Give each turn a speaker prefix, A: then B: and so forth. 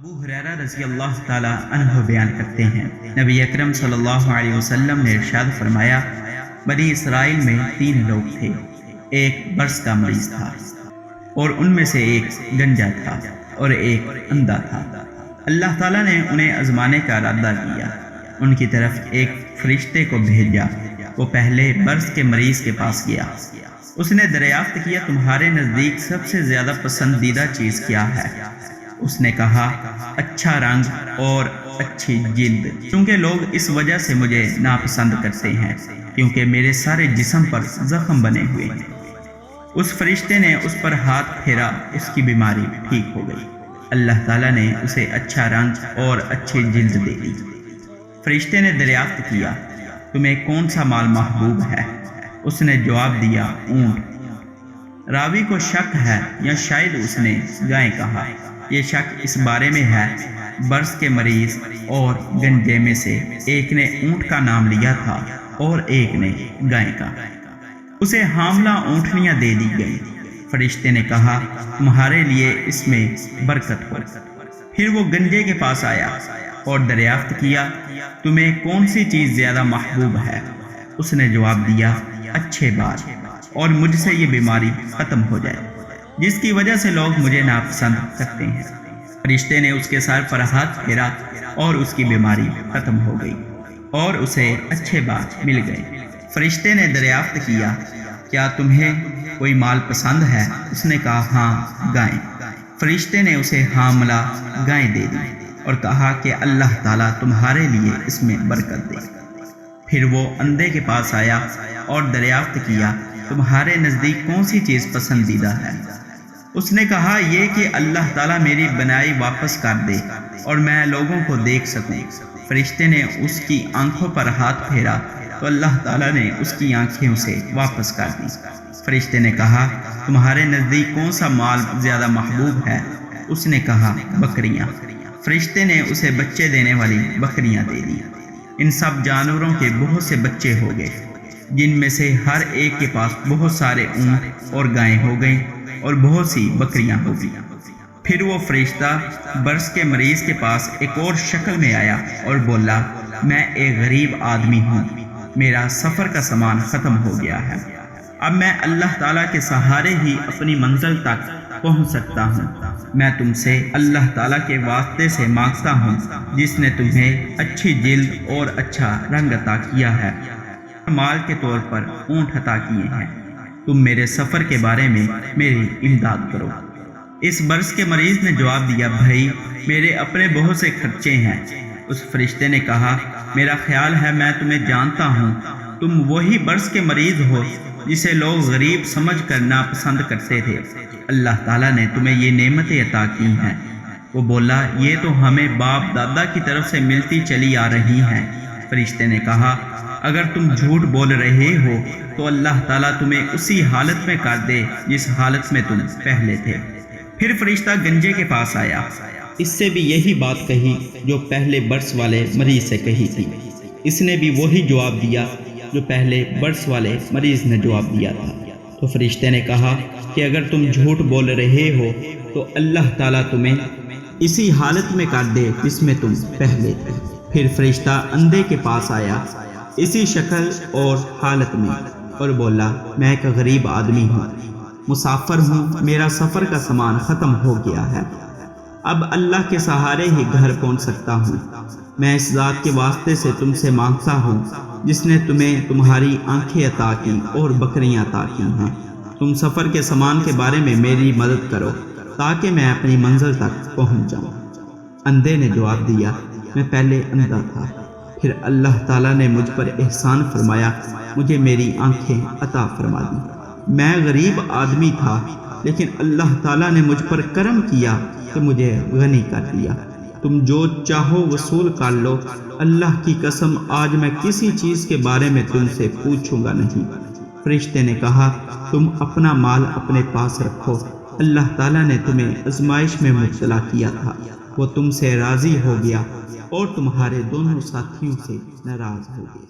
A: ابو ہریرہ رضی اللہ تعالی عنہ بیان کرتے ہیں، نبی اکرم صلی اللہ علیہ وسلم نے ارشاد فرمایا، بنی اسرائیل میں 3 لوگ تھے، ایک برص کا مریض تھا اور ان میں سے ایک گنجا تھا اور ایک اندھا تھا۔ اللہ تعالیٰ نے انہیں آزمانے کا ارادہ کیا، ان کی طرف ایک فرشتے کو بھیجا۔ وہ پہلے برص کے مریض کے پاس گیا، اس نے دریافت کیا، تمہارے نزدیک سب سے زیادہ پسندیدہ چیز کیا ہے؟ اس نے کہا، اچھا رنگ اور اچھی جلد، کیونکہ لوگ اس وجہ سے مجھے ناپسند کرتے ہیں کیونکہ میرے سارے جسم پر زخم بنے ہوئے ہیں۔ اس فرشتے نے اس پر ہاتھ پھیرا، اس کی بیماری ٹھیک ہو گئی۔ اللہ تعالیٰ نے اسے اچھا رنگ اور اچھی جلد دے دی۔ فرشتے نے دریافت کیا، تمہیں کون سا مال محبوب ہے؟ اس نے جواب دیا، اونٹ۔ راوی کو شک ہے یا شاید اس نے گائے کہا۔ یہ شک اس بارے میں ہے، برص کے مریض اور گنجے میں سے ایک نے اونٹ کا نام لیا تھا اور ایک نے گائے کا۔ اسے حاملہ اونٹنیاں دے دی گئی۔ فرشتے نے کہا، تمہارے لیے اس میں برکت ہو۔ پھر وہ گنجے کے پاس آیا اور دریافت کیا، تمہیں کون سی چیز زیادہ محبوب ہے؟ اس نے جواب دیا، اچھے بال، اور مجھ سے یہ بیماری ختم ہو جائے جس کی وجہ سے لوگ مجھے ناپسند کرتے ہیں۔ فرشتے نے اس کے سر پر ہاتھ پھیرا اور اس کی بیماری ختم ہو گئی اور اسے اچھے بال مل گئے۔ فرشتے نے دریافت کیا، کیا تمہیں کوئی مال پسند ہے؟ اس نے کہا، ہاں، گائے۔ فرشتے نے اسے حاملہ گائے دے دی اور کہا کہ اللہ تعالیٰ تمہارے لیے اس میں برکت دے۔ پھر وہ اندھے کے پاس آیا اور دریافت کیا، تمہارے نزدیک کون سی چیز پسندیدہ ہے؟ اس نے کہا، یہ کہ اللہ تعالیٰ میری بنائی واپس کر دے اور میں لوگوں کو دیکھ سکوں۔ فرشتے نے اس کی آنکھوں پر ہاتھ پھیرا تو اللہ تعالیٰ نے اس کی آنکھیں اسے واپس کر دی۔ فرشتے نے کہا، تمہارے نزدیک کون سا مال زیادہ محبوب ہے؟ اس نے کہا، بکریاں۔ فرشتے نے اسے بچے دینے والی بکریاں دے دی۔ ان سب جانوروں کے بہت سے بچے ہو گئے، جن میں سے ہر ایک کے پاس بہت سارے اونٹ اور گائیں ہو گئیں اور بہت سی بکریاں ہو گئیں۔ پھر وہ فرشتہ برص کے مریض کے پاس ایک اور شکل میں آیا اور بولا، میں ایک غریب آدمی ہوں، میرا سفر کا سامان ختم ہو گیا ہے، اب میں اللہ تعالیٰ کے سہارے ہی اپنی منزل تک پہنچ سکتا ہوں۔ میں تم سے اللہ تعالیٰ کے واسطے سے مانگتا ہوں جس نے تمہیں اچھی جلد اور اچھا رنگ عطا کیا ہے، مال کے طور پر اونٹ عطا کیے ہیں، تم میرے سفر کے بارے میں میری امداد کرو۔ اس برص کے مریض نے جواب دیا، بھائی، میرے اپنے بہت سے خرچے ہیں۔ اس فرشتے نے کہا، میرا خیال ہے میں تمہیں جانتا ہوں، تم وہی برص کے مریض ہو جسے لوگ غریب سمجھ کر ناپسند کرتے تھے۔ اللہ تعالیٰ نے تمہیں یہ نعمتیں عطا کی ہیں۔ وہ بولا، یہ تو ہمیں باپ دادا کی طرف سے ملتی چلی آ رہی ہیں۔ فرشتے نے کہا، اگر تم جھوٹ بول رہے ہو تو اللہ تعالیٰ تمہیں اسی حالت میں کر دے جس حالت میں تم پہلے تھے۔ پھر فرشتہ گنجے کے پاس آیا، اس سے بھی یہی بات کہی جو پہلے برص والے مریض سے کہی تھی۔ اس نے بھی وہی جواب دیا جو پہلے برص والے مریض نے جواب دیا تھا۔ تو فرشتے نے کہا کہ اگر تم جھوٹ بول رہے ہو تو اللہ تعالیٰ تمہیں اسی حالت میں کر دے جس میں تم پہلے تھے۔ پھر فرشتہ اندھے کے پاس آیا اسی شکل اور حالت میں اور بولا، میں ایک غریب آدمی ہوں، مسافر ہوں، میرا سفر کا سامان ختم ہو گیا ہے، اب اللہ کے سہارے ہی گھر پہنچ سکتا ہوں۔ میں اس ذات کے واسطے سے تم سے مانگتا ہوں جس نے تمہیں تمہاری آنکھیں عطا کی اور بکریاں عطا کی ہیں، تم سفر کے سامان کے بارے میں میری مدد کرو تاکہ میں اپنی منزل تک پہنچ جاؤں۔ اندھے نے جواب دیا، میں پہلے اندھا تھا، پھر اللہ تعالیٰ نے مجھ پر احسان فرمایا، مجھے میری آنکھیں عطا فرما دی۔ میں غریب آدمی تھا لیکن اللہ تعالیٰ نے مجھ پر کرم کیا کہ مجھے غنی کر دیا۔ تم جو چاہو وصول کر لو، اللہ کی قسم آج میں کسی چیز کے بارے میں تم سے پوچھوں گا نہیں۔ فرشتے نے کہا، تم اپنا مال اپنے پاس رکھو، اللہ تعالیٰ نے تمہیں آزمائش میں مبتلا کیا تھا، وہ تم سے راضی ہو گیا اور تمہارے دونوں ساتھیوں سے ناراض ہو گئے۔